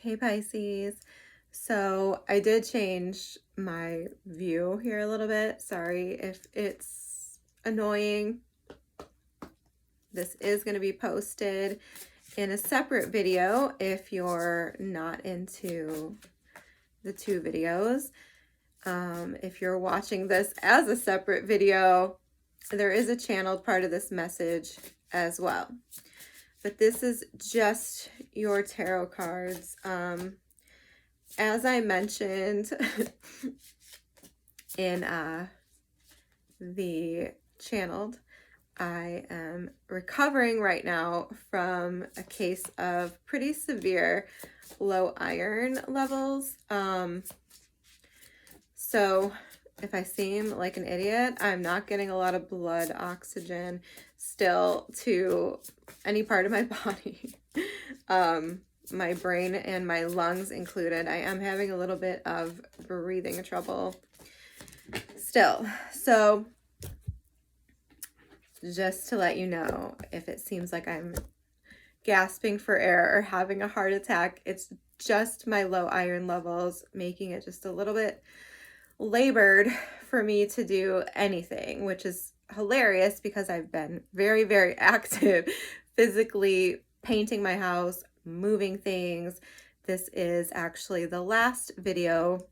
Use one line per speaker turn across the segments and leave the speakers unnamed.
Hey Pisces. So I did change my view here a little bit. Sorry if it's annoying. This is going to be posted in a separate video if you're not into the two videos. If you're watching this as a separate video, there is a channeled part of this message as well. But this is just your tarot cards. As I mentioned in the channeled, I am recovering right now from a case of pretty severe low iron levels. So if I seem like an idiot, I'm not getting a lot of blood oxygen still to any part of my body. My brain and my lungs included. I am having a little bit of breathing trouble still. So just to let you know, if it seems like I'm gasping for air or having a heart attack, it's just my low iron levels making it just a little bit labored for me to do anything, which is hilarious because I've been very, very active physically painting my house, moving things. This is actually the last video,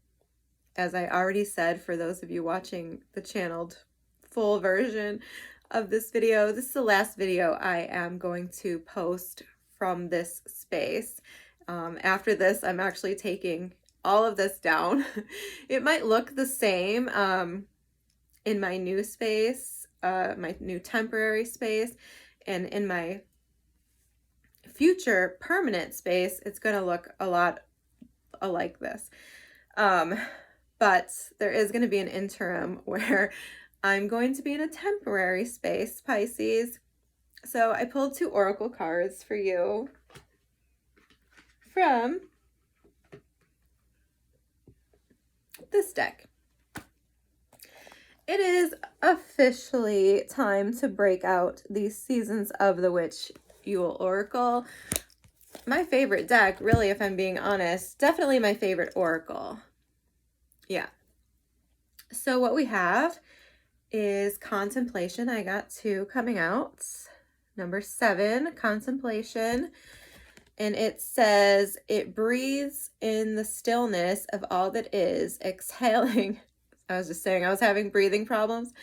as I already said, for those of you watching the channeled full version of this video. This is the last video I am going to post from this space. After this, I'm actually taking all of this down. It might look the same in my new space, my new temporary space, and in my future permanent space, it's going to look a lot like this. But there is going to be an interim where I'm going to be in a temporary space, Pisces. So I pulled two oracle cards for you from this deck. It is officially time to break out these Seasons of the Witch Yule Oracle. My favorite deck, really, if I'm being honest. Definitely my favorite oracle. Yeah. So what we have is Contemplation. I got two coming out. Number 7, Contemplation. And it says, it breathes in the stillness of all that is, exhaling. I was just saying I was having breathing problems.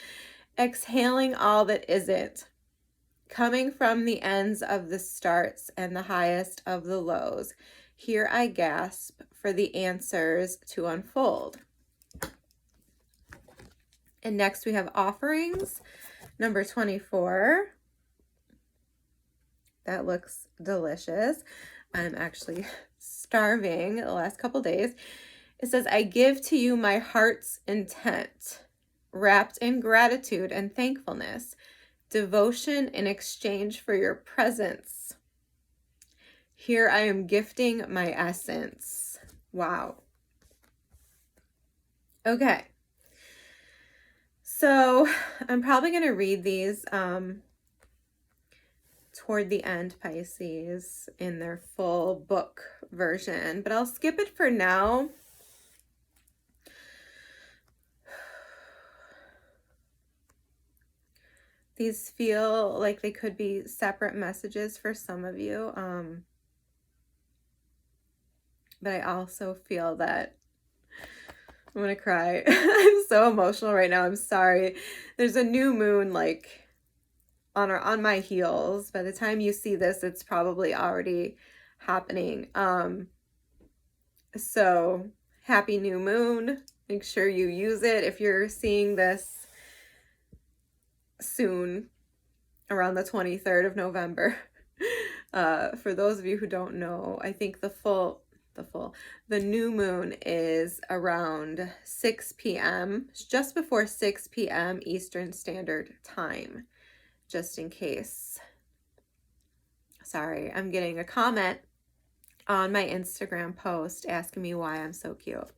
Exhaling all that isn't. Coming from the ends of the starts and the highest of the lows. Here I gasp for the answers to unfold. And next we have Offerings, number 24. That looks delicious. I'm actually starving the last couple days. It says, I give to you my heart's intent, wrapped in gratitude and thankfulness, devotion in exchange for your presence. Here I am gifting my essence. Wow. Okay. So I'm probably going to read these toward the end, Pisces, in their full book version, but I'll skip it for now. These feel like they could be separate messages for some of you, but I also feel that I'm gonna cry. I'm so emotional right now. I'm sorry. There's a new moon like on my heels. By the time you see this, it's probably already happening. So happy new moon. Make sure you use it if you're seeing this soon, around the 23rd of November. For those of you who don't know, I think the new moon is around 6 p.m., just before 6 p.m. Eastern Standard Time, just in case. Sorry, I'm getting a comment on my Instagram post asking me why I'm so cute.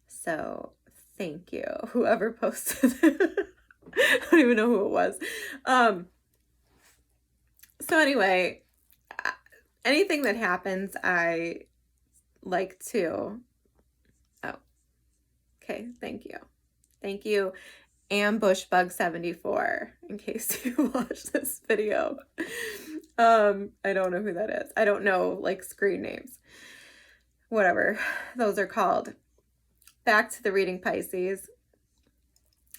So thank you, whoever posted it. I don't even know who it was. So anyway, anything that happens, I like to, oh, okay, thank you. Thank you, Ambushbug74, in case you watched this video. I don't know who that is. I don't know, like, screen names. Whatever those are called. Back to the reading, Pisces.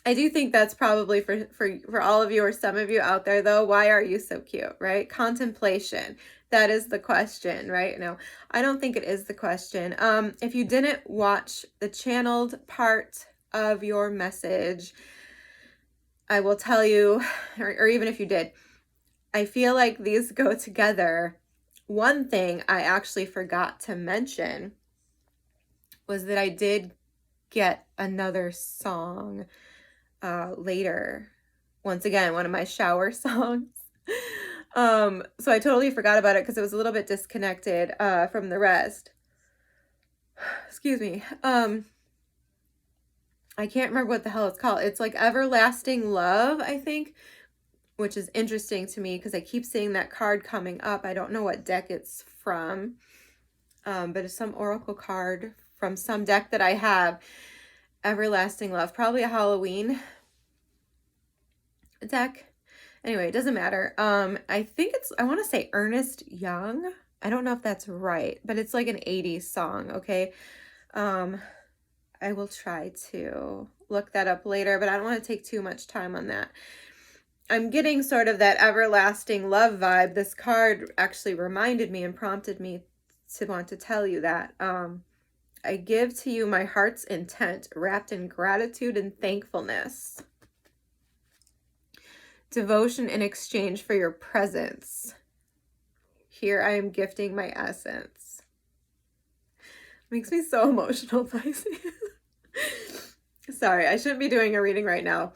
I do think that's probably for all of you or some of you out there, though. Why are you so cute, right? Contemplation. That is the question, right? No, I don't think it is the question. If you didn't watch the channeled part of your message, I will tell you, or even if you did, I feel like these go together. One thing I actually forgot to mention was that I did get another song later. Once again, one of my shower songs. So I totally forgot about it because it was a little bit disconnected from the rest. Excuse me. I can't remember what the hell it's called. It's like Everlasting Love, I think, which is interesting to me because I keep seeing that card coming up. I don't know what deck it's from, but it's some oracle card from some deck that I have. Everlasting Love, probably a Halloween deck. Anyway, it doesn't matter. I think it's, I want to say Ernest Young. I don't know if that's right, but it's like an 80s song, okay? I will try to look that up later, but I don't want to take too much time on that. I'm getting sort of that everlasting love vibe. This card actually reminded me and prompted me to want to tell you that. I give to you my heart's intent, wrapped in gratitude and thankfulness. Devotion in exchange for your presence. Here I am gifting my essence. Makes me so emotional, Pisces. Sorry, I shouldn't be doing a reading right now.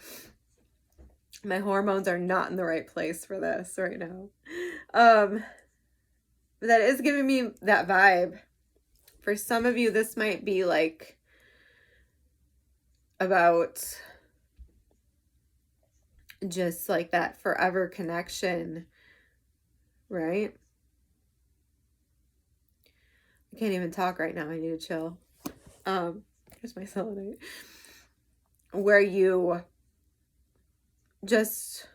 My hormones are not in the right place for this right now. But that is giving me that vibe. For some of you, this might be like about just like that forever connection, right? I can't even talk right now. I need to chill. Here's my selenite. Where you just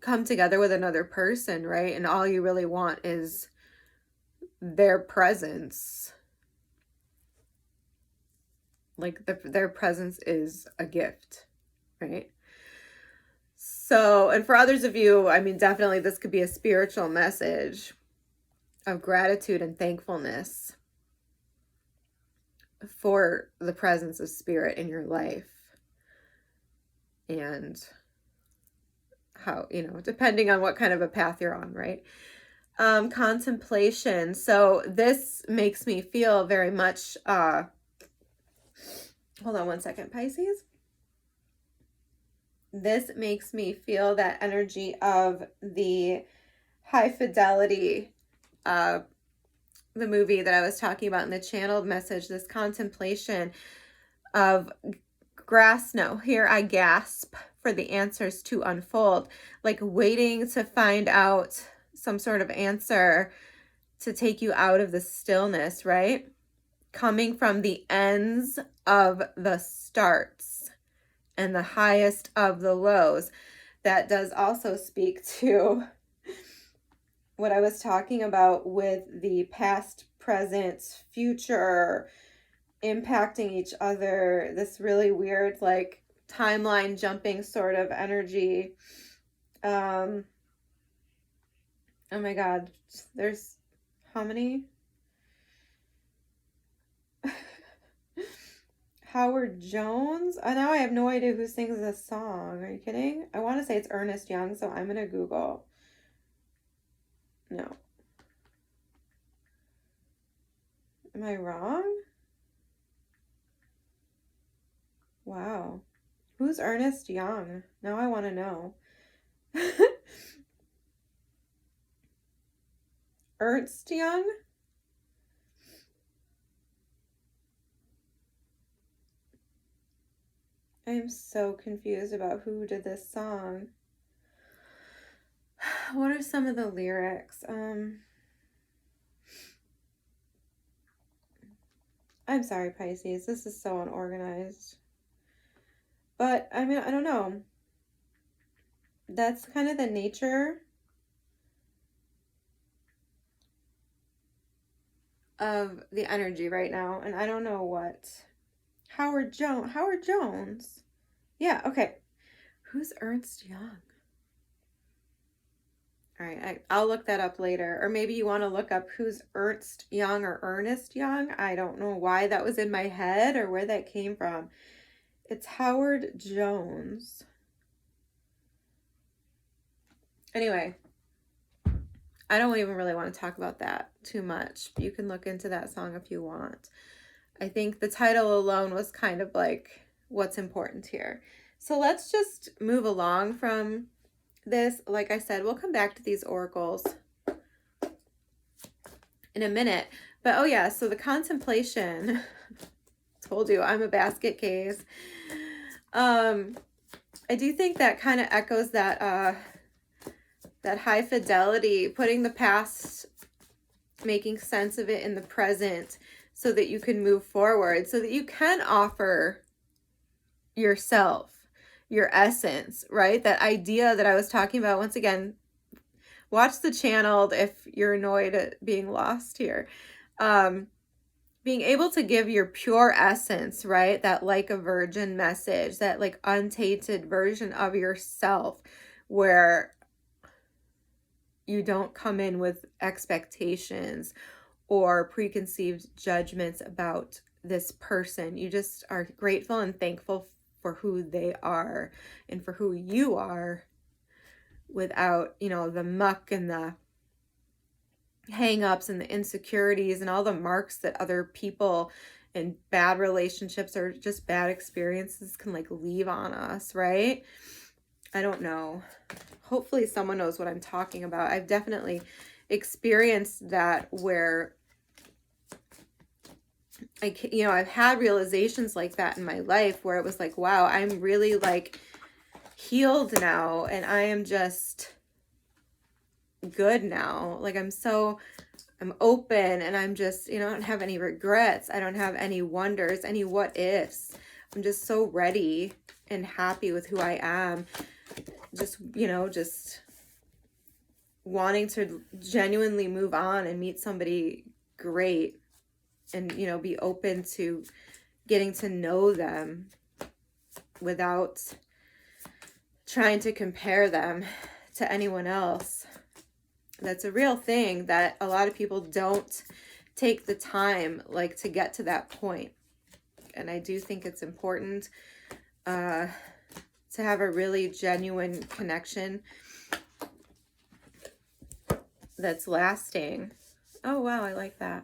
come together with another person, right? And all you really want is their presence. Like their presence is a gift, right? So, and for others of you, I mean, definitely this could be a spiritual message of gratitude and thankfulness for the presence of spirit in your life. And how, you know, depending on what kind of a path you're on, right? Contemplation. So this makes me feel very much, hold on one second, Pisces. This makes me feel that energy of the High Fidelity, the movie that I was talking about in the channeled message, this contemplation of here I gasp for the answers to unfold, like waiting to find out some sort of answer to take you out of the stillness, right? Coming from the ends of the starts and the highest of the lows. That does also speak to what I was talking about with the past, present, future impacting each other, this really weird like timeline jumping sort of energy. Oh my god, there's how many? Howard Jones? Now I have no idea who sings this song. Are you kidding? I want to say it's Ernest Young, so I'm gonna Google. No. Am I wrong? Wow. Who's Ernest Young? Now I want to know. Ernst Young? I'm so confused about who did this song. What are some of the lyrics? I'm sorry, Pisces. This is so unorganized. But, I mean, I don't know. That's kind of the nature of the energy right now. And I don't know what. Howard Jones. Yeah, okay. Who's Ernst Young? All right, I'll look that up later. Or maybe you want to look up who's Ernst Young or Ernest Young. I don't know why that was in my head or where that came from. It's Howard Jones. Anyway, I don't even really want to talk about that too much. You can look into that song if you want. I think the title alone was kind of like what's important here. So let's just move along from this. Like I said, we'll come back to these oracles in a minute. But oh yeah, so the contemplation, told you I'm a basket case. I do think that kind of echoes that that high fidelity, putting the past, making sense of it in the present so that you can move forward, so that you can offer yourself, your essence, right? That idea that I was talking about. Once again, watch the channel if you're annoyed at being lost here. Being able to give your pure essence, right? That like a virgin message, that like untainted version of yourself where you don't come in with expectations or preconceived judgments about this person. You just are grateful and thankful for who they are and for who you are without, you know, the muck and the hang-ups and the insecurities and all the marks that other people and bad relationships or just bad experiences can like leave on us, right? I don't know. Hopefully someone knows what I'm talking about. I've definitely experienced that where I've had realizations like that in my life where it was like, wow, I'm really like healed now and I am just good now. Like I'm open and I'm just, I don't have any regrets. I don't have any wonders, any what ifs. I'm just so ready and happy with who I am. Just, just wanting to genuinely move on and meet somebody great and, be open to getting to know them without trying to compare them to anyone else. That's a real thing that a lot of people don't take the time like to get to that point. And I do think it's important to have a really genuine connection that's lasting. Oh, wow, I like that.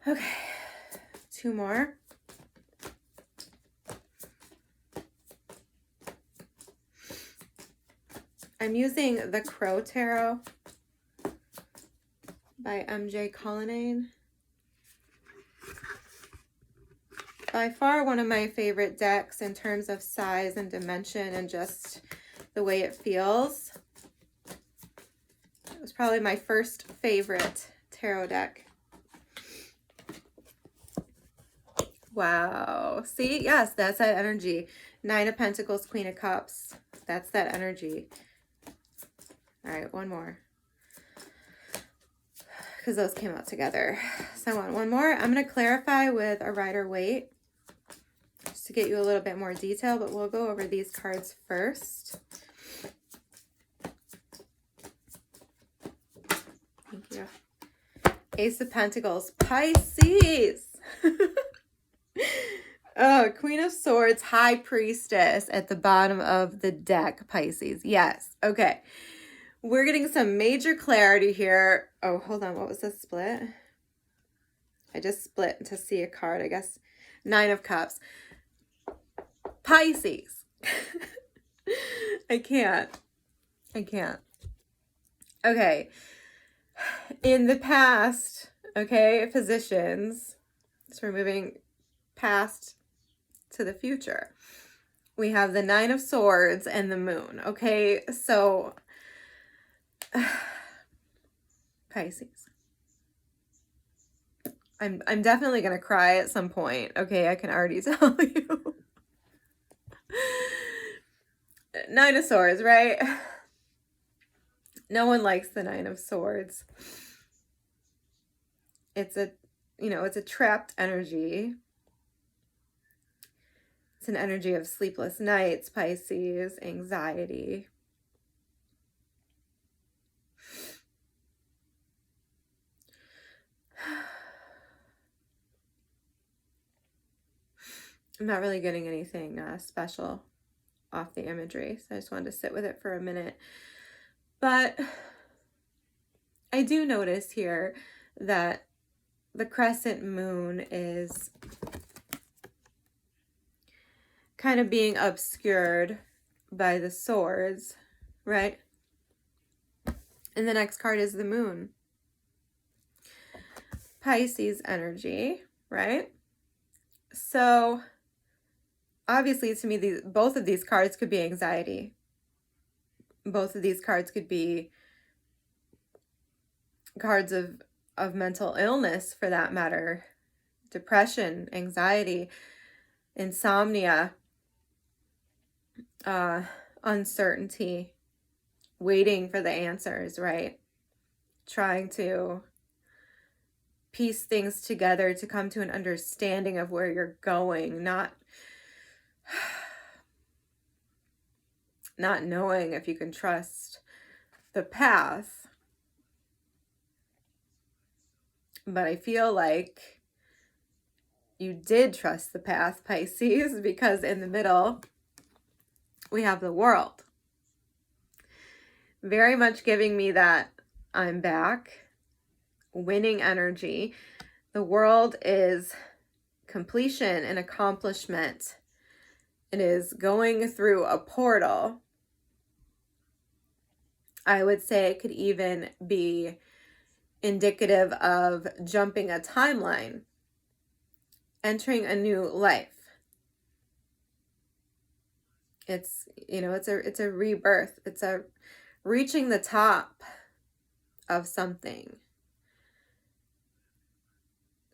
Okay, 2 more. I'm using the Crow Tarot by MJ Cullinane. By far one of my favorite decks in terms of size and dimension and just the way it feels. It was probably my first favorite tarot deck. Wow. See? Yes, that's that energy. 9 of Pentacles, Queen of Cups. That's that energy. All right, one more. Because those came out together. So I want one more. I'm going to clarify with a Rider-Waite just to get you a little bit more detail, but we'll go over these cards first. Thank you. Ace of Pentacles, Pisces. Oh, Queen of Swords, High Priestess at the bottom of the deck, Pisces. Yes. Okay. We're getting some major clarity here. Oh, hold on. What was this split? I just split to see a card, I guess. 9 of Cups. Pisces. I can't. Okay. In the past, okay, positions. So we're moving past to the future. We have the 9 of Swords and the Moon. Okay, so Pisces. I'm definitely going to cry at some point. Okay, I can already tell you. Nine of Swords, right? No one likes the Nine of Swords. It's a, it's a trapped energy. It's an energy of sleepless nights, Pisces, anxiety. I'm not really getting anything special off the imagery, so I just wanted to sit with it for a minute. But I do notice here that the crescent moon is kind of being obscured by the swords, right? And the next card is the moon. Pisces energy, right? So obviously to me, both of these cards could be anxiety. Both of these cards could be cards of mental illness, for that matter. Depression, anxiety, insomnia, uncertainty, waiting for the answers, right? Trying to piece things together to come to an understanding of where you're going, not knowing if you can trust the path. But I feel like you did trust the path, Pisces, because in the middle we have the World. Very much giving me that I'm back, winning energy. The World is completion and accomplishment. It is going through a portal. I would say it could even be indicative of jumping a timeline, entering a new life. It's, it's a rebirth. It's a reaching the top of something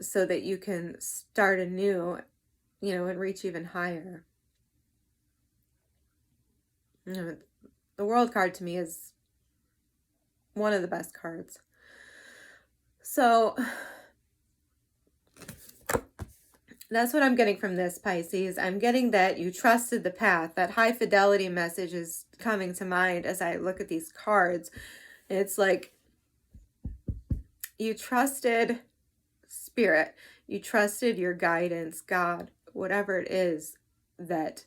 so that you can start anew, and reach even higher. The World card to me is one of the best cards. So that's what I'm getting from this, Pisces. I'm getting that you trusted the path. That high fidelity message is coming to mind as I look at these cards. It's like you trusted spirit. You trusted your guidance, God, whatever it is that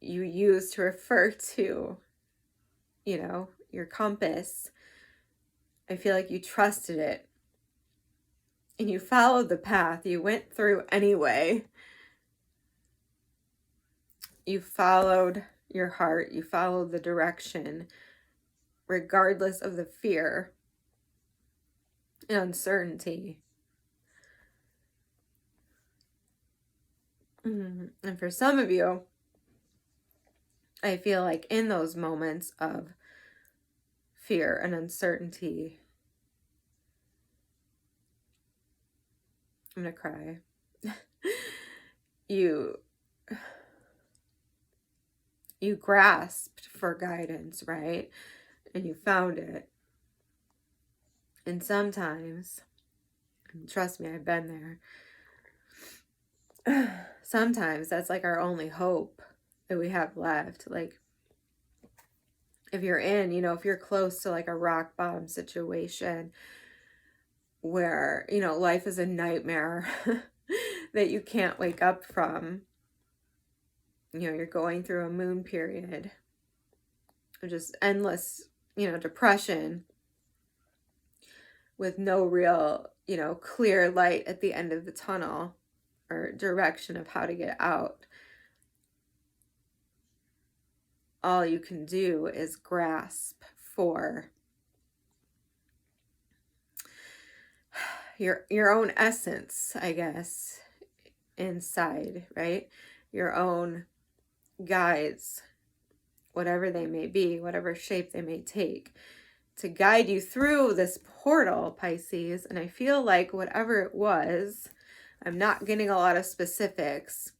you use to refer to, your compass. I feel like you trusted it. And you followed the path. You went through anyway. You followed your heart. You followed the direction, regardless of the fear and uncertainty. And for some of you, I feel like in those moments of fear and uncertainty, I'm going to cry. You grasped for guidance, right? And you found it. And sometimes, and trust me, I've been there. Sometimes that's like our only hope that we have left. Like if you're in, if you're close to like a rock bottom situation where, life is a nightmare that you can't wake up from, you're going through a moon period of just endless, depression with no real, clear light at the end of the tunnel or direction of how to get out. All you can do is grasp for your own essence, I guess, inside, right? Your own guides, whatever they may be, whatever shape they may take, to guide you through this portal, Pisces. And I feel like whatever it was, I'm not getting a lot of specifics.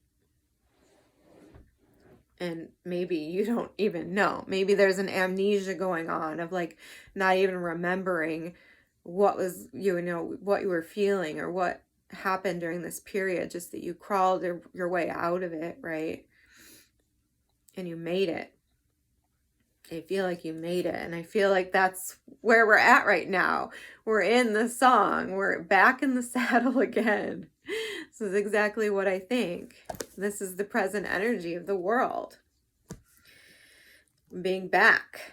And maybe you don't even know. Maybe there's an amnesia going on of like not even remembering what was, you know, what you were feeling or what happened during this period, just that you crawled your way out of it, right? And you made it. I feel like you made it. And I feel like that's where we're at right now. We're in the song. We're back in the saddle again. This is exactly what I think. This is the present energy of the world. Being back.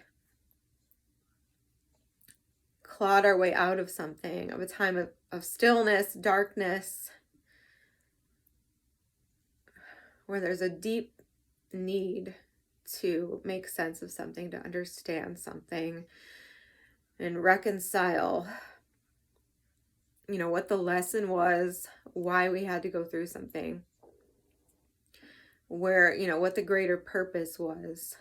Clawed our way out of something, of a time of stillness, darkness, where there's a deep need to make sense of something, to understand something, and reconcile, you know, what the lesson was, why we had to go through something, where, you know, what the greater purpose was.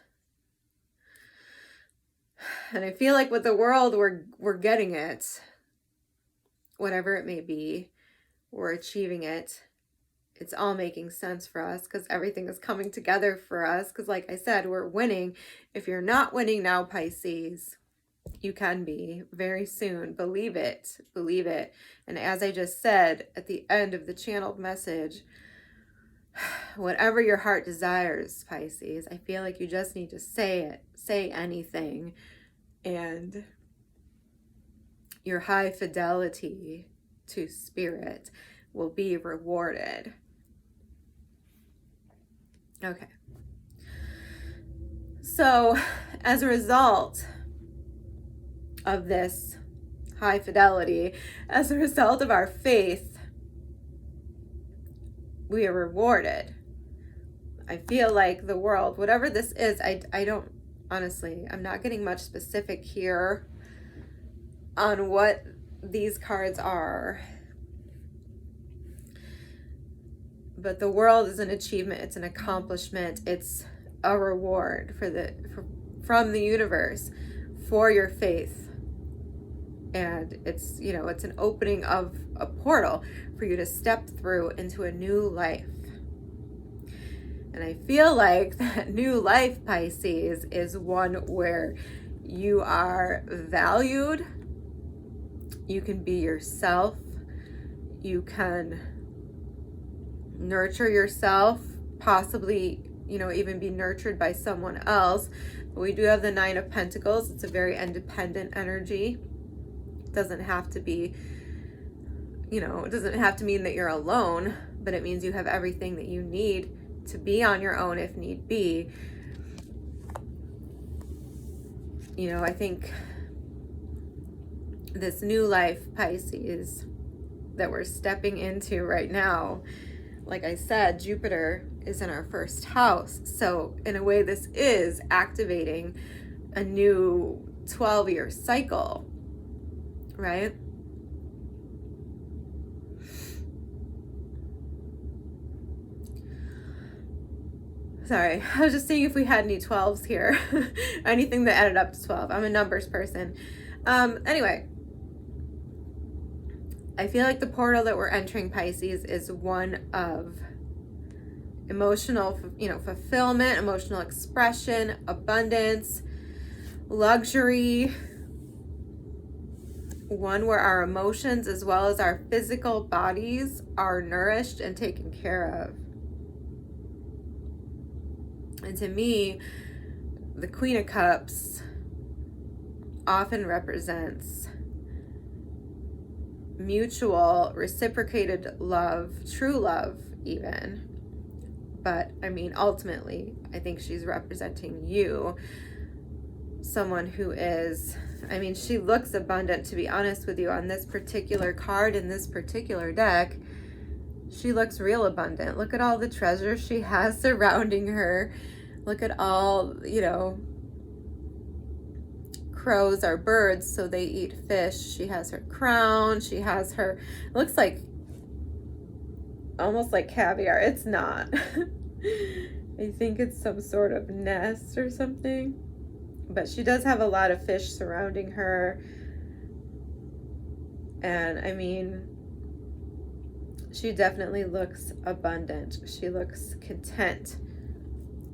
And I feel like with the world, we're getting it, whatever it may be, we're achieving it. It's all making sense for us because everything is coming together for us. Because like I said, we're winning. If you're not winning now, Pisces, you can be very soon. Believe it. Believe it. And as I just said at the end of the channeled message, whatever your heart desires, Pisces, I feel like you just need to say it. Say anything. And your high fidelity to spirit will be rewarded. Okay. So, as a result of this high fidelity, as a result of our faith, we are rewarded. I feel like the world, whatever this is, I don't, honestly, I'm not getting much specific here on what these cards are. But the world is an achievement, it's an accomplishment, it's a reward from the universe for your faith. And it's, you know, it's an opening of a portal for you to step through into a new life. And I feel like that new life, Pisces, is one where you are valued, you can be yourself, you can nurture yourself, possibly, you know, even be nurtured by someone else. But we do have the Nine of Pentacles. It's a very independent energy. It doesn't have to be, you know, it doesn't have to mean that you're alone, but it means you have everything that you need to be on your own if need be. You know, I think this new life, Pisces, that we're stepping into right now, like I said, Jupiter is in our first house. So in a way, this is activating a new 12-year cycle, right? Sorry, I was just seeing if we had any 12s here. Anything that added up to 12. I'm a numbers person. Anyway, I feel like the portal that we're entering, Pisces, is one of emotional, you know, fulfillment, emotional expression, abundance, luxury. One where our emotions as well as our physical bodies are nourished and taken care of. And to me, the Queen of Cups often represents mutual, reciprocated love, true love even. But I mean, ultimately, I think she's representing you, someone who is, I mean, she looks abundant, to be honest with you, on this particular card in this particular deck. She looks real abundant. Look at all the treasure she has surrounding her. Look at all, you know, crows are birds, so they eat fish. She has her crown. She has her, it looks like almost like caviar. It's not. I think it's some sort of nest or something. But she does have a lot of fish surrounding her. And I mean, she definitely looks abundant. She looks content.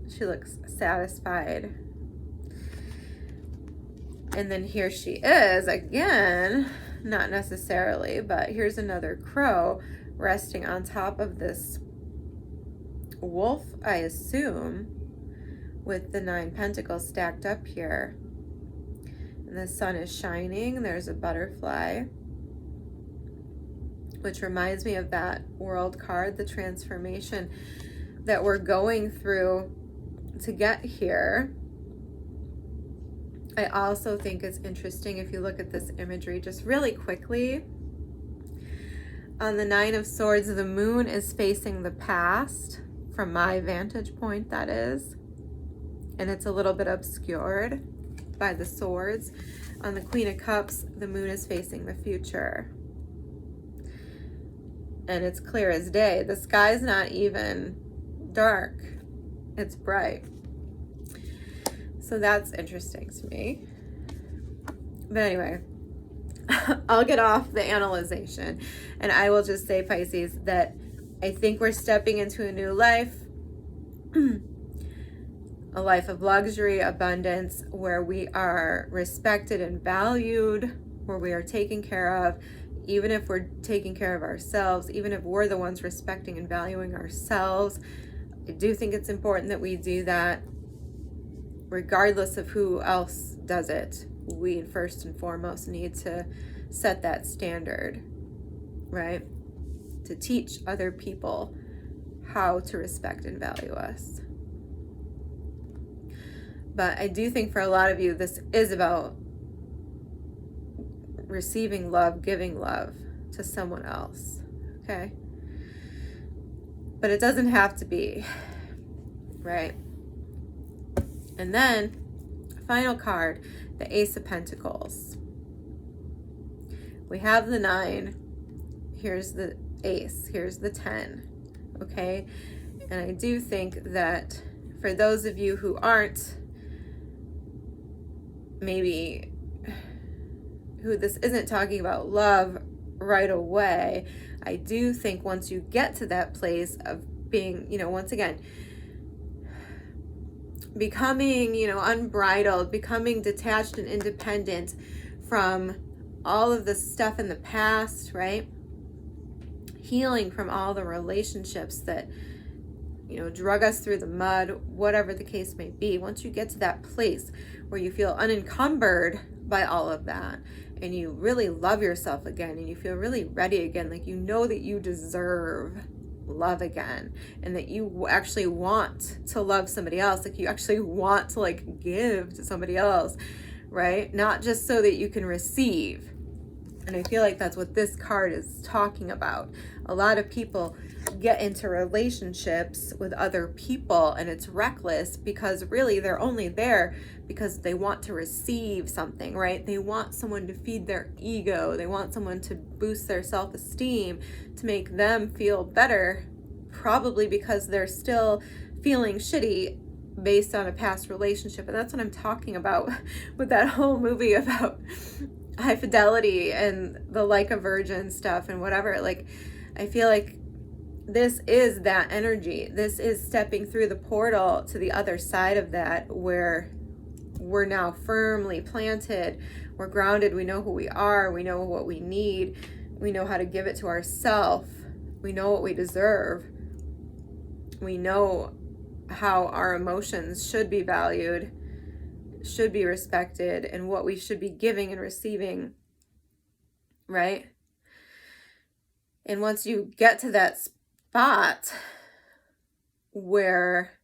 She looks satisfied. And then here she is again, not necessarily, but here's another crow resting on top of this wolf, I assume, with the 9 pentacles stacked up here. And the sun is shining. There's a butterfly, which reminds me of that world card, the transformation that we're going through to get here. I also think it's interesting if you look at this imagery just really quickly. On the 9 of Swords, the moon is facing the past, from my vantage point, that is. And it's a little bit obscured by the swords. On the Queen of Cups, the moon is facing the future. And it's clear as day. The sky's not even dark. It's bright. So that's interesting to me. But anyway, I'll get off the analyzation. And I will just say, Pisces, that I think we're stepping into a new life. A life of luxury, abundance, where we are respected and valued, where we are taken care of, even if we're taking care of ourselves, even if we're the ones respecting and valuing ourselves. I do think it's important that we do that regardless of who else does it. We first and foremost need to set that standard, right? To teach other people how to respect and value us. But I do think for a lot of you, this is about receiving love, giving love to someone else, okay? But it doesn't have to be, right? And then, final card, the Ace of Pentacles. We have the 9. Here's the Ace. Here's the 10, okay? And I do think that for those of you who aren't, maybe, who this isn't talking about love right away, I do think once you get to that place of being, once again, becoming, unbridled, becoming detached and independent from all of the stuff in the past, right? Healing from all the relationships that, drug us through the mud, whatever the case may be. Once you get to that place where you feel unencumbered by all of that, and you really love yourself again, and you feel really ready again, like that you deserve love again, and that you actually want to love somebody else, like you actually want to give to somebody else, right? Not just so that you can receive. And I feel like that's what this card is talking about. A lot of people get into relationships with other people and it's reckless because really they're only there because they want to receive something, right? They want someone to feed their ego. They want someone to boost their self-esteem, to make them feel better, probably because they're still feeling shitty based on a past relationship. And that's what I'm talking about with that whole movie about high fidelity and the like a virgin stuff and whatever. I feel like this is that energy. This is stepping through the portal to the other side of that, where we're now firmly planted, we're grounded, we know who we are, we know what we need, we know how to give it to ourselves, we know what we deserve, we know how our emotions should be valued, should be respected, and what we should be giving and receiving, right? And once you get to that spot where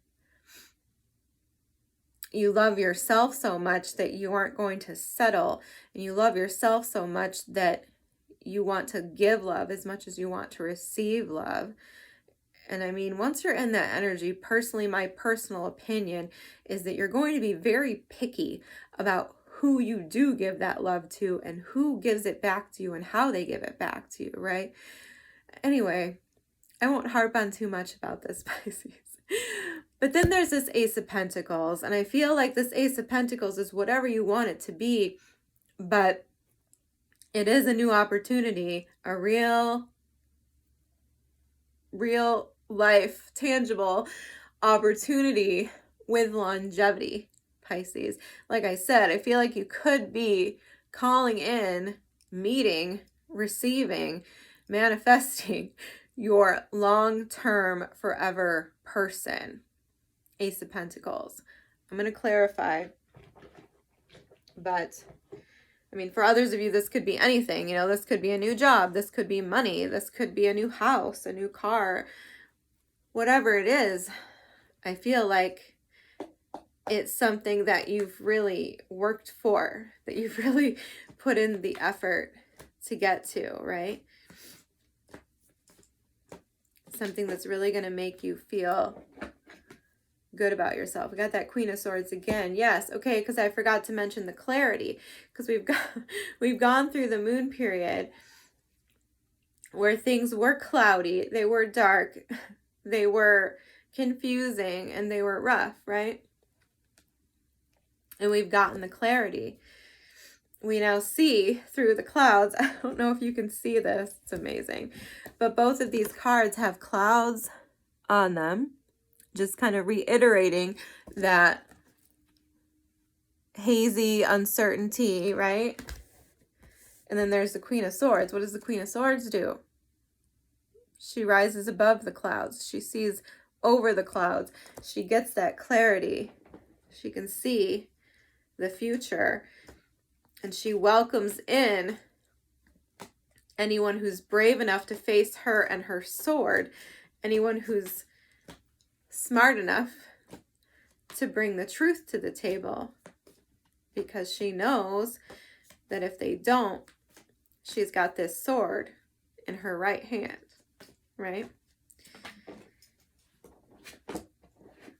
you love yourself so much that you aren't going to settle, and you love yourself so much that you want to give love as much as you want to receive love. And I mean, once you're in that energy, personally, my personal opinion is that you're going to be very picky about who you do give that love to and who gives it back to you and how they give it back to you, right? Anyway, I won't harp on too much about this, Pisces. But then there's this Ace of Pentacles, and I feel like this Ace of Pentacles is whatever you want it to be, but it is a new opportunity, a real life, tangible opportunity with longevity, Pisces. Like I said, I feel like you could be calling in, meeting, receiving, manifesting your long-term, forever person. Ace of Pentacles. I'm going to clarify, but I mean, for others of you, this could be anything. You know, this could be a new job. This could be money. This could be a new house, a new car. Whatever it is, I feel like it's something that you've really worked for, that you've really put in the effort to get to, right? Something that's really going to make you feel good about yourself. We got that Queen of Swords again. Yes, okay, because I forgot to mention the clarity, because we've gone through the moon period where things were cloudy, they were dark, they were confusing, and they were rough, right? And we've gotten the clarity. We now see through the clouds. I don't know if you can see this. It's amazing. But both of these cards have clouds on them, just kind of reiterating that hazy uncertainty, right? And then there's the Queen of Swords. What does the Queen of Swords do? She rises above the clouds. She sees over the clouds. She gets that clarity. She can see the future. And she welcomes in anyone who's brave enough to face her and her sword. Anyone who's smart enough to bring the truth to the table. Because she knows that if they don't, she's got this sword in her right hand. Right?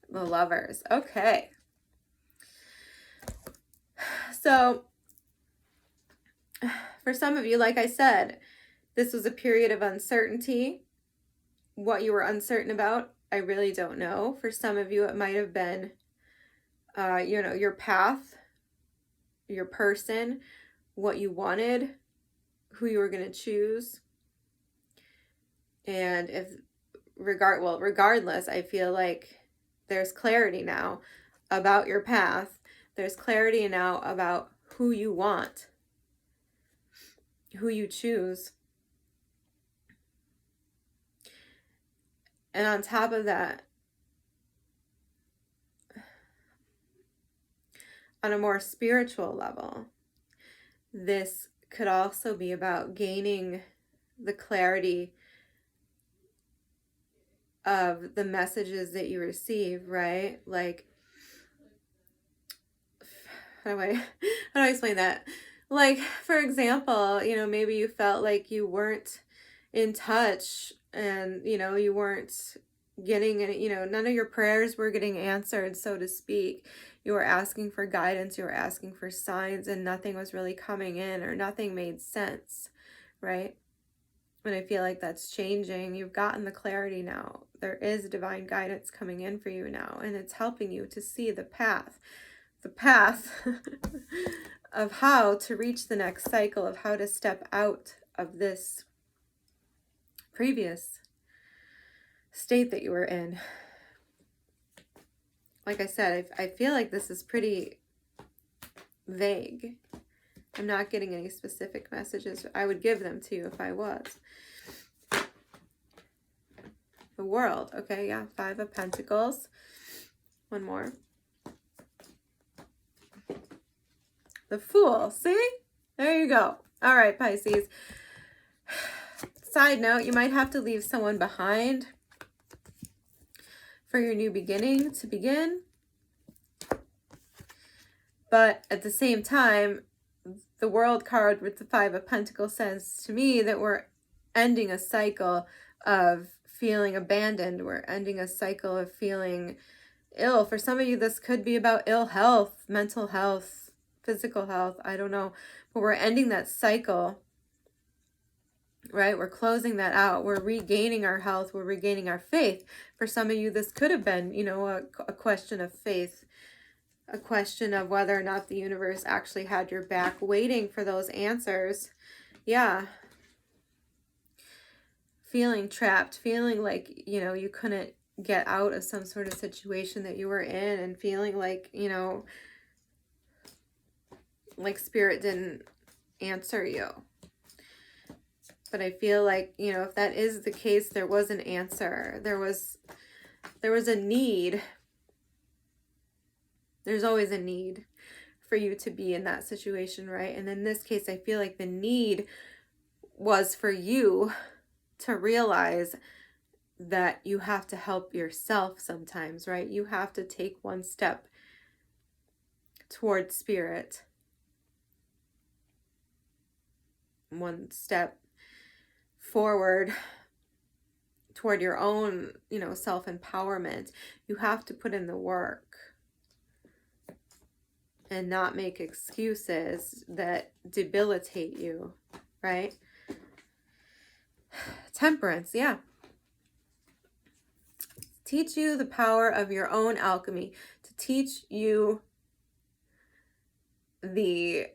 The Lovers. Okay. So, for some of you, like I said, this was a period of uncertainty. What you were uncertain about, I really don't know. For some of you, it might have been, you know, your path, your person, what you wanted, who you were going to choose. And regardless, I feel like there's clarity now about your path. There's clarity now about who you want, who you choose. And on top of that, on a more spiritual level, this could also be about gaining the clarity of the messages that you receive, right? Like, how do I explain that? Like, for example, you know, maybe you felt like you weren't in touch and, you know, you weren't getting any, you know, none of your prayers were getting answered, so to speak. You were asking for guidance, you were asking for signs, and nothing was really coming in, or nothing made sense, right? And I feel like that's changing. You've gotten the clarity now. There is divine guidance coming in for you now, and it's helping you to see the path of how to reach the next cycle, of how to step out of this previous state that you were in. Like I said, I feel like this is pretty vague. I'm not getting any specific messages. I would give them to you if I was. The World. Okay, yeah. 5 of Pentacles. One more. The Fool. See? There you go. All right, Pisces. Side note, you might have to leave someone behind for your new beginning to begin. But at the same time, the World card with the 5 of Pentacles says to me that we're ending a cycle of feeling abandoned. We're ending a cycle of feeling ill. For some of you, this could be about ill health, mental health, physical health. I don't know. But we're ending that cycle right? We're closing that out. We're regaining our health. We're regaining our faith. For some of you, this could have been, you know, a question of faith, a question of whether or not the universe actually had your back, waiting for those answers. Yeah. Feeling trapped, feeling like, you know, you couldn't get out of some sort of situation that you were in, and feeling like, you know, like spirit didn't answer you. But I feel like, you know, if that is the case, there was an answer. There was a need. There's always a need for you to be in that situation, right? And in this case, I feel like the need was for you to realize that you have to help yourself sometimes, right? You have to take one step towards spirit, one step forward toward your own, you know, self-empowerment. You have to put in the work and not make excuses that debilitate you, right? Temperance, yeah. Teach you the power of your own alchemy, to teach you the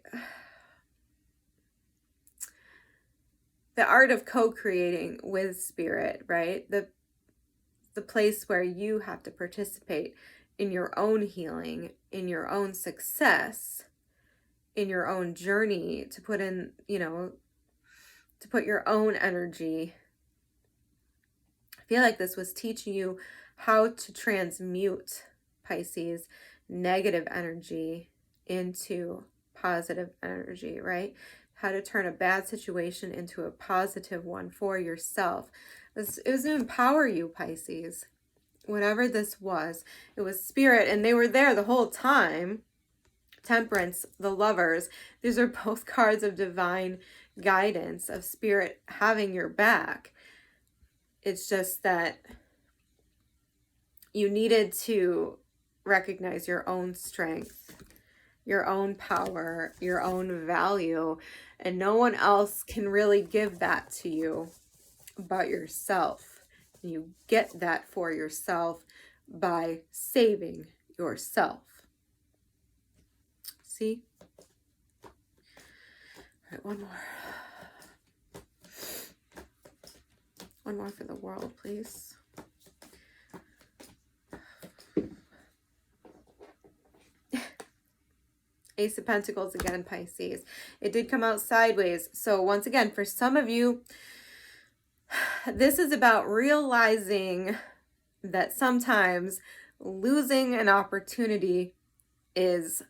art of co-creating with spirit, right? The place where you have to participate in your own healing, in your own success, in your own journey, to put in, you know, to put your own energy. I feel like this was teaching you how to transmute, Pisces, negative energy into positive energy, right? How to turn a bad situation into a positive one for yourself. It was to empower you, Pisces. Whatever this was, it was spirit, and they were there the whole time. Temperance, the Lovers, these are both cards of divine guidance, of spirit having your back. It's just that you needed to recognize your own strength, your own power, your own value, and no one else can really give that to you but yourself. You get that for yourself by saving yourself. See? All right, one more. One more for the world, please. Ace of Pentacles again, Pisces. It did come out sideways. So once again, for some of you, this is about realizing that sometimes losing an opportunity is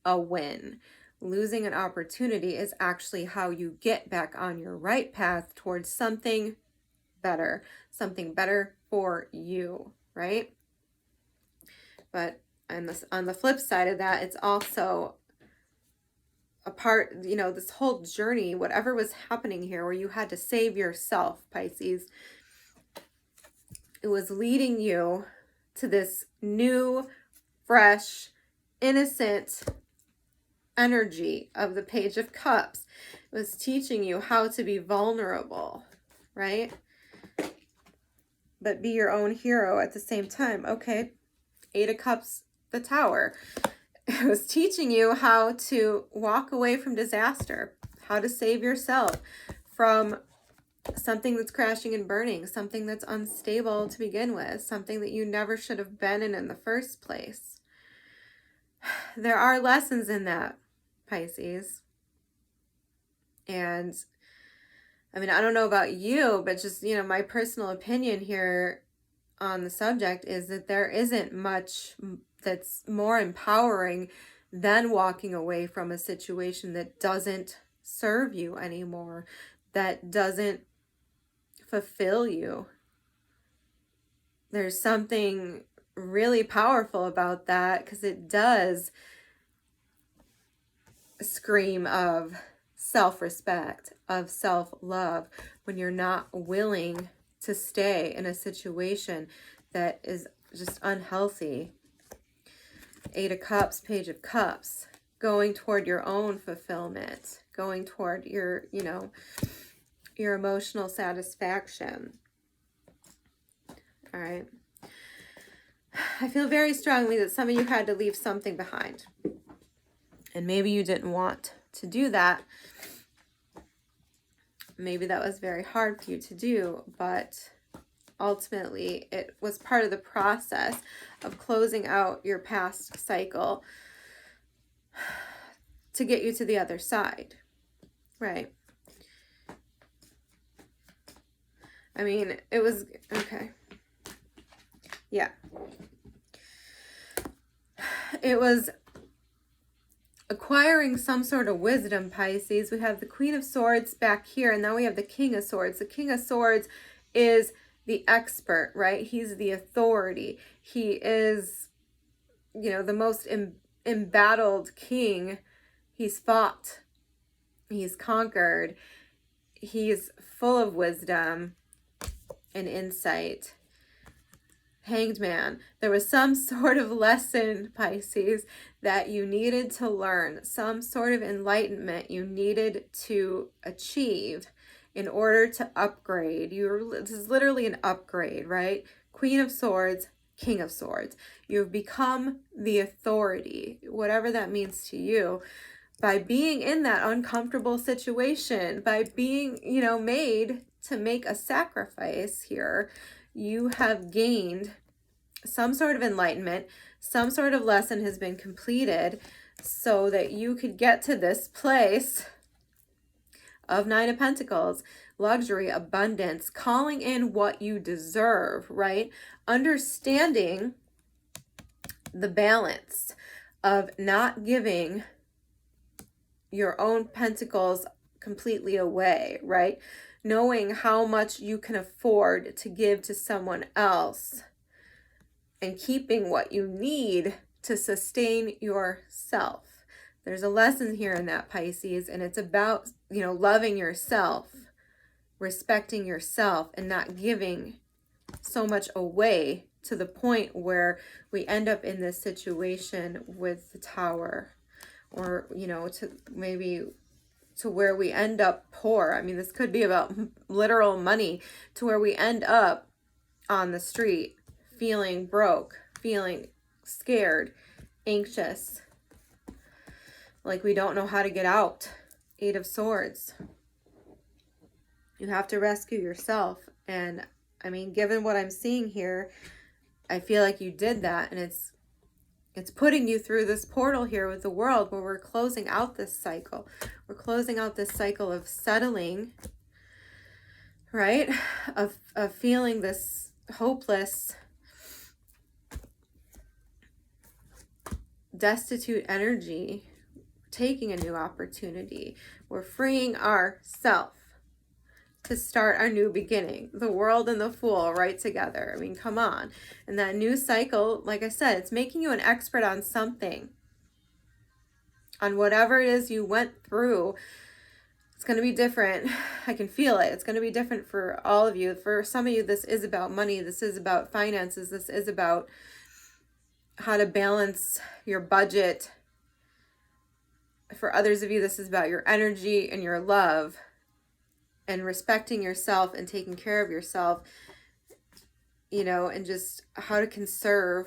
a win. Losing an opportunity is actually how you get back on your right path towards something better for you, right? But on the flip side of that, it's also a part, you know, this whole journey, whatever was happening here where you had to save yourself, Pisces, it was leading you to this new, fresh, innocent energy of the Page of Cups. It was teaching you how to be vulnerable, right? But be your own hero at the same time. Okay, Eight of Cups, the Tower. It was teaching you how to walk away from disaster, how to save yourself from something that's crashing and burning, something that's unstable to begin with, something that you never should have been in the first place. There are lessons in that, Pisces. And I mean, I don't know about you, but just, you know, my personal opinion here on the subject is that there isn't much that's more empowering than walking away from a situation that doesn't serve you anymore, that doesn't fulfill you. There's something really powerful about that, because it does scream of self-respect, of self-love, when you're not willing to stay in a situation that is just unhealthy. Eight of Cups, Page of Cups, going toward your own fulfillment, going toward your, you know, your emotional satisfaction. All right. I feel very strongly that some of you had to leave something behind. And maybe you didn't want to do that. Maybe that was very hard for you to do, but ultimately it was part of the process of closing out your past cycle to get you to the other side, right? I mean, it was, okay. Yeah. It was acquiring some sort of wisdom, Pisces. We have the Queen of Swords back here, and now we have the King of Swords. The King of Swords is the expert, right? He's the authority. He is, you know, the most embattled king. He's fought. He's conquered. He's full of wisdom and insight. Hanged Man. There was some sort of lesson, Pisces, that you needed to learn, some sort of enlightenment you needed to achieve in order to upgrade. This is literally an upgrade, right? Queen of Swords, King of Swords. You've become the authority, whatever that means to you, by being in that uncomfortable situation, by being, you know, made to make a sacrifice here. You have gained some sort of enlightenment, some sort of lesson has been completed so that you could get to this place of Nine of Pentacles, luxury, abundance, calling in what you deserve, right? Understanding the balance of not giving your own pentacles completely away, right? Knowing how much you can afford to give to someone else and keeping what you need to sustain yourself. There's a lesson here in that, Pisces, and it's about, you know, loving yourself, respecting yourself, and not giving so much away to the point where we end up in this situation with the Tower, or, you know, to maybe to where we end up poor. I mean, this could be about literal money, to where we end up on the street feeling broke, feeling scared, anxious, like we don't know how to get out. Eight of Swords. You have to rescue yourself. And I mean, given what I'm seeing here, I feel like you did that, and it's putting you through this portal here with the World, where we're closing out this cycle. We're closing out this cycle of settling, right? Of feeling this hopeless, destitute energy, taking a new opportunity. We're freeing ourselves to start our new beginning. The World and the Fool right together. I mean, come on. And that new cycle, like I said, it's making you an expert on something. On whatever it is you went through. It's going to be different. I can feel it. It's going to be different for all of you. For some of you, this is about money. This is about finances. This is about how to balance your budget. For others of you, this is about your energy and your love, and respecting yourself and taking care of yourself, you know, and just how to conserve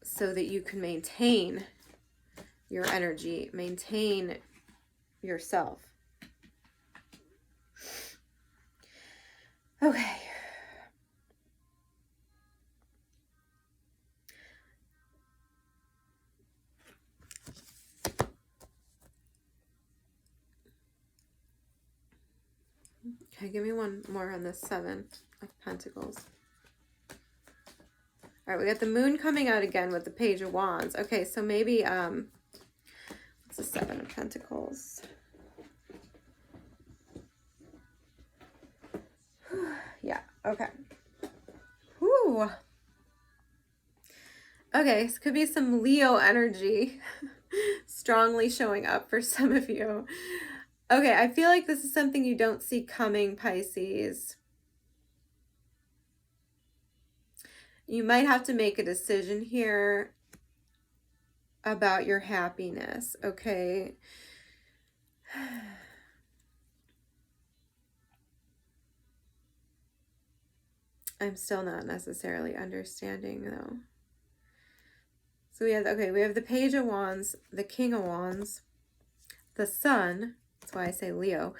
so that you can maintain your energy, maintain yourself. Okay. Okay, give me one more on this Seven of Pentacles. All right, we got the Moon coming out again with the Page of Wands. Okay, so maybe, what's the Seven of Pentacles? Yeah, okay. Whew. Okay, so could be some Leo energy strongly showing up for some of you. Okay, I feel like this is something you don't see coming, Pisces. You might have to make a decision here about your happiness, okay? I'm still not necessarily understanding though. So we have, okay, we have the Page of Wands, the King of Wands, the Sun, that's why I say Leo,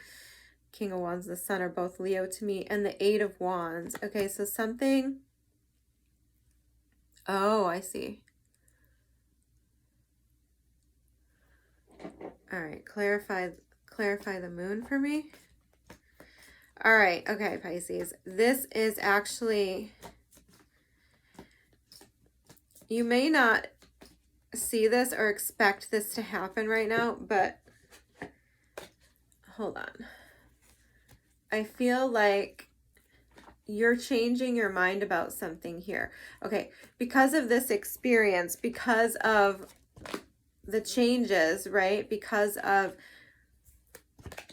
King of Wands, the Sun are both Leo to me, and the Eight of Wands. Okay, so something, oh, I see. All right, clarify the moon for me. All right, okay, Pisces. This is actually, you may not see this or expect this to happen right now, but hold on. I feel like you're changing your mind about something here. Okay, because of this experience, because of the changes, right? Because of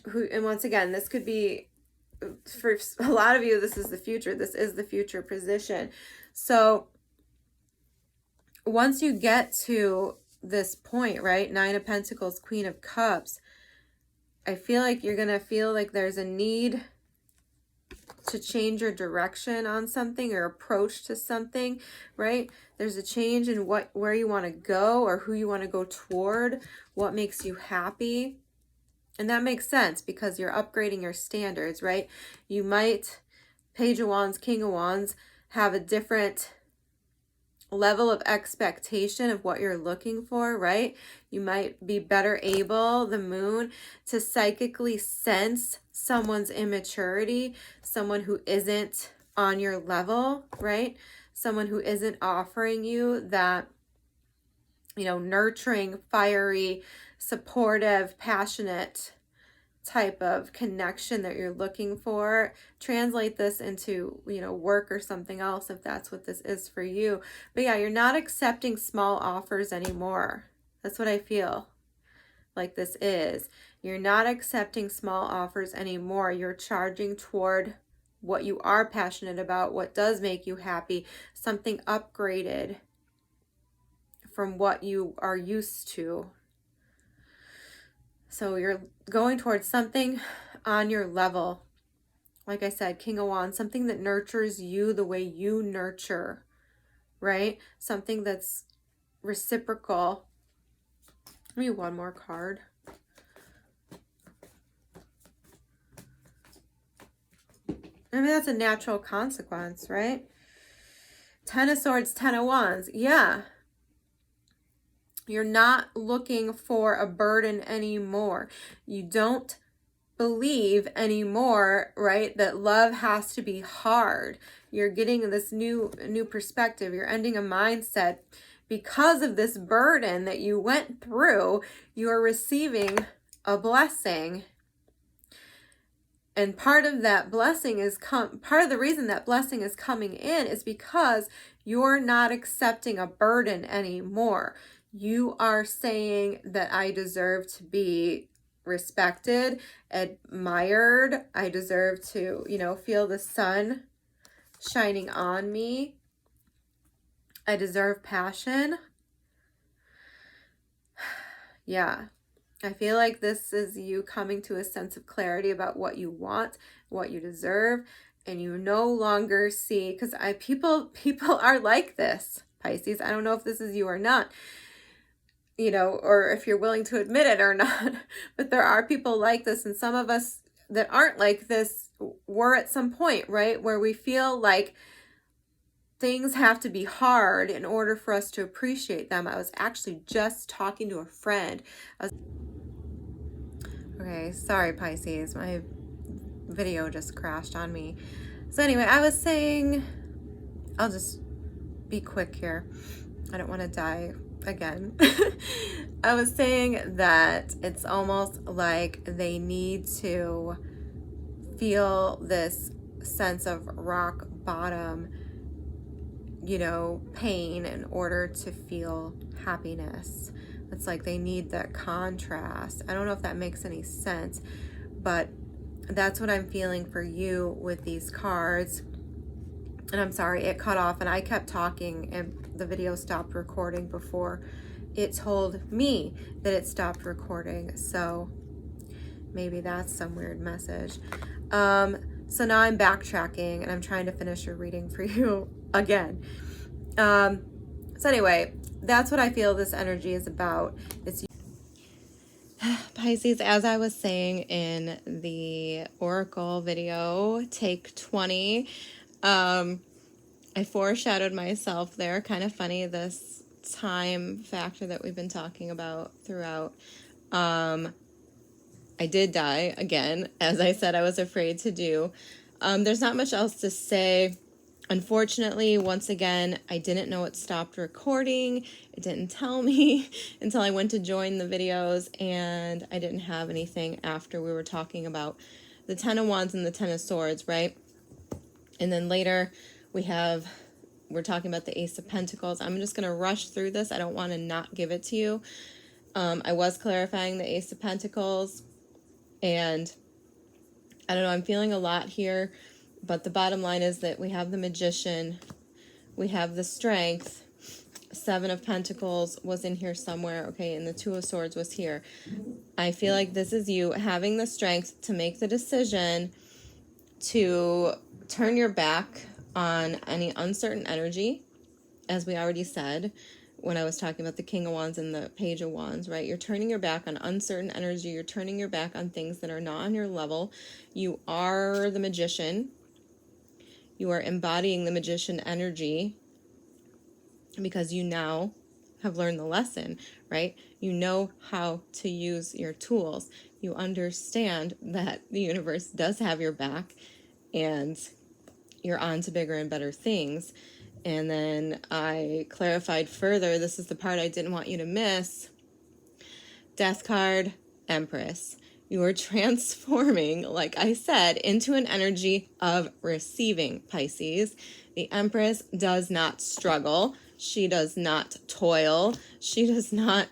who, and once again, this could be, for a lot of you, this is the future. This is the future position. So once you get to this point, right? Nine of Pentacles, Queen of Cups, I feel like you're going to feel like there's a need to change your direction on something or approach to something, right? There's a change in where you want to go or who you want to go toward, what makes you happy. And that makes sense because you're upgrading your standards, right? You might, Page of Wands, King of Wands, have a different level of expectation of what you're looking for, right? You might be better able, the moon, to psychically sense someone's immaturity, someone who isn't on your level, right? Someone who isn't offering you that, you know, nurturing, fiery, supportive, passionate type of connection that you're looking for. Translate this into, you know, work or something else if that's what this is for you. But yeah, you're not accepting small offers anymore. That's what I feel like this is. You're not accepting small offers anymore. You're charging toward what you are passionate about, what does make you happy, something upgraded from what you are used to. So you're going towards something on your level. Like I said, King of Wands, something that nurtures you the way you nurture, right? Something that's reciprocal. Maybe one more card. I mean, that's a natural consequence, right? Ten of Swords, Ten of Wands. Yeah. You're not looking for a burden anymore. You don't believe anymore, right, that love has to be hard. You're getting this new perspective. You're ending a mindset. Because of this burden that you went through, you are receiving a blessing. And part of that blessing is part of the reason that blessing is coming in is because you're not accepting a burden anymore. You are saying that I deserve to be respected, admired. I deserve to, you know, feel the sun shining on me. I deserve passion. Yeah. I feel like this is you coming to a sense of clarity about what you want, what you deserve, and you no longer see, because people are like this, Pisces. I don't know if this is you or not, you know, or if you're willing to admit it or not, but there are people like this, and some of us that aren't like this were at some point, right, where we feel like things have to be hard in order for us to appreciate them. I was actually just talking to a friend. Okay, sorry Pisces, my video just crashed on me. So anyway, I was saying, I'll just be quick here. I don't want to die again. I was saying that it's almost like they need to feel this sense of rock bottom, you know, pain in order to feel happiness. It's like they need that contrast. I don't know if that makes any sense, but that's what I'm feeling for you with these cards. And I'm sorry, it cut off and I kept talking and the video stopped recording before it told me that it stopped recording. So maybe that's some weird message. So now I'm backtracking and I'm trying to finish your reading for you again. So anyway, that's what I feel this energy is about. It's Pisces, as I was saying in the Oracle video, take 20, I foreshadowed myself there. Kind of funny, this time factor that we've been talking about throughout. I did die again, as I said I was afraid to do. There's not much else to say. Unfortunately, once again, I didn't know it stopped recording. It didn't tell me until I went to join the videos, and I didn't have anything after we were talking about the Ten of Wands and the Ten of Swords, right? And then later we're talking about the Ace of Pentacles. I'm just going to rush through this. I don't want to not give it to you. I was clarifying the Ace of Pentacles, and I don't know, I'm feeling a lot here, but the bottom line is that we have the Magician, we have the Strength, Seven of Pentacles was in here somewhere, okay, and the Two of Swords was here. I feel like this is you having the strength to make the decision to turn your back on any uncertain energy, as we already said when I was talking about the King of Wands and the Page of Wands, right? You're turning your back on uncertain energy. You're turning your back on things that are not on your level. You are the Magician. You are embodying the Magician energy because you now have learned the lesson, right? You know how to use your tools. You understand that the universe does have your back and you're on to bigger and better things. And then I clarified further, this is the part I didn't want you to miss. Death card, Empress. You are transforming, like I said, into an energy of receiving, Pisces. The Empress does not struggle. She does not toil. She does not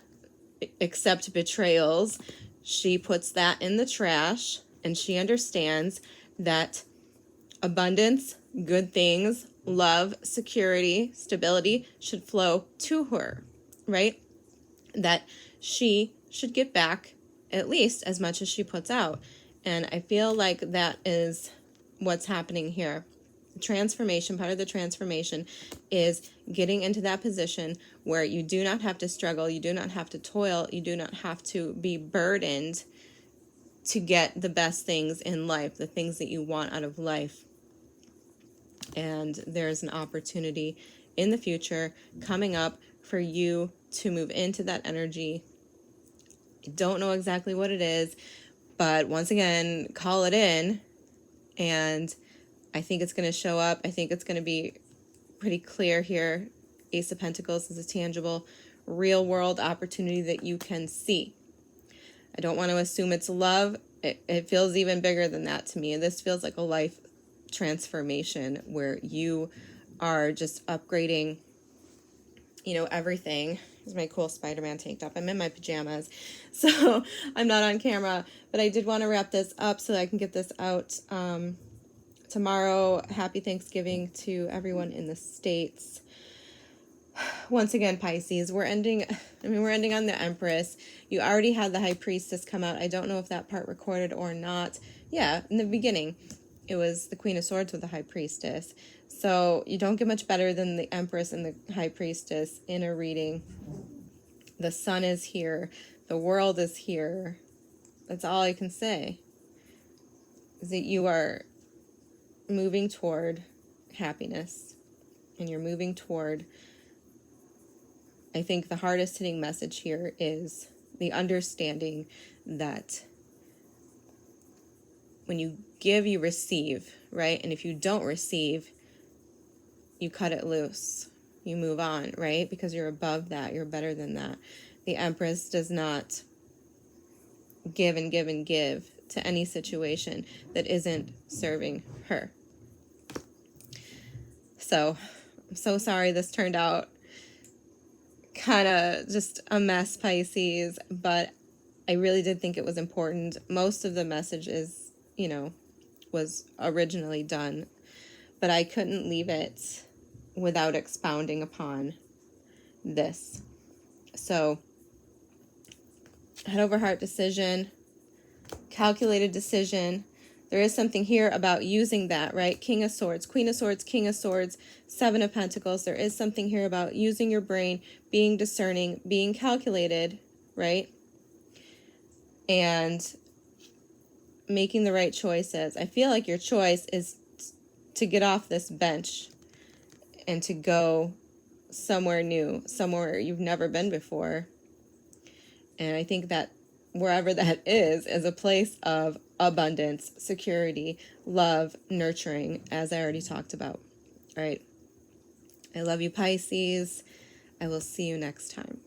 accept betrayals. She puts that in the trash, and she understands that abundance, good things, love, security, stability should flow to her, right? That she should get back at least as much as she puts out. And I feel like that is what's happening here. Transformation, part of the transformation is getting into that position where you do not have to struggle, you do not have to toil, you do not have to be burdened to get the best things in life, the things that you want out of life. And there's an opportunity in the future coming up for you to move into that energy. I don't know exactly what it is, but once again, call it in, and I think it's going to show up. I think it's going to be pretty clear here. Ace of Pentacles is a tangible, real world opportunity that you can see. I don't want to assume it's love. It feels even bigger than that to me. This feels like a life transformation where you are just upgrading, you know, everything. Here's my cool Spider-Man tank top. I'm in my pajamas, so I'm not on camera, but I did want to wrap this up so that I can get this out tomorrow. Happy Thanksgiving to everyone in the States. Once again, Pisces, we're ending on the Empress. You already had the High Priestess come out. I don't know if that part recorded or not. Yeah, in the beginning, it was the Queen of Swords with the High Priestess. So you don't get much better than the Empress and the High Priestess in a reading. The sun is here. The world is here. That's all I can say. Is that you are moving toward happiness. And you're moving toward, I think the hardest hitting message here is the understanding that when you give, you receive, right? And if you don't receive, you cut it loose. You move on, right? Because you're above that. You're better than that. The Empress does not give and give and give to any situation that isn't serving her. So, I'm so sorry this turned out kind of just a mess, Pisces, but I really did think it was important. Most of the message is, you know, was originally done, but I couldn't leave it without expounding upon this. So, head over heart decision, calculated decision. There is something here about using that, right? King of Swords, Queen of Swords, King of Swords, Seven of Pentacles. There is something here about using your brain, being discerning, being calculated, right? And making the right choices. I feel like your choice is to get off this bench and to go somewhere new, somewhere you've never been before. And I think that wherever that is a place of abundance, security, love, nurturing, as I already talked about. All right. I love you, Pisces. I will see you next time.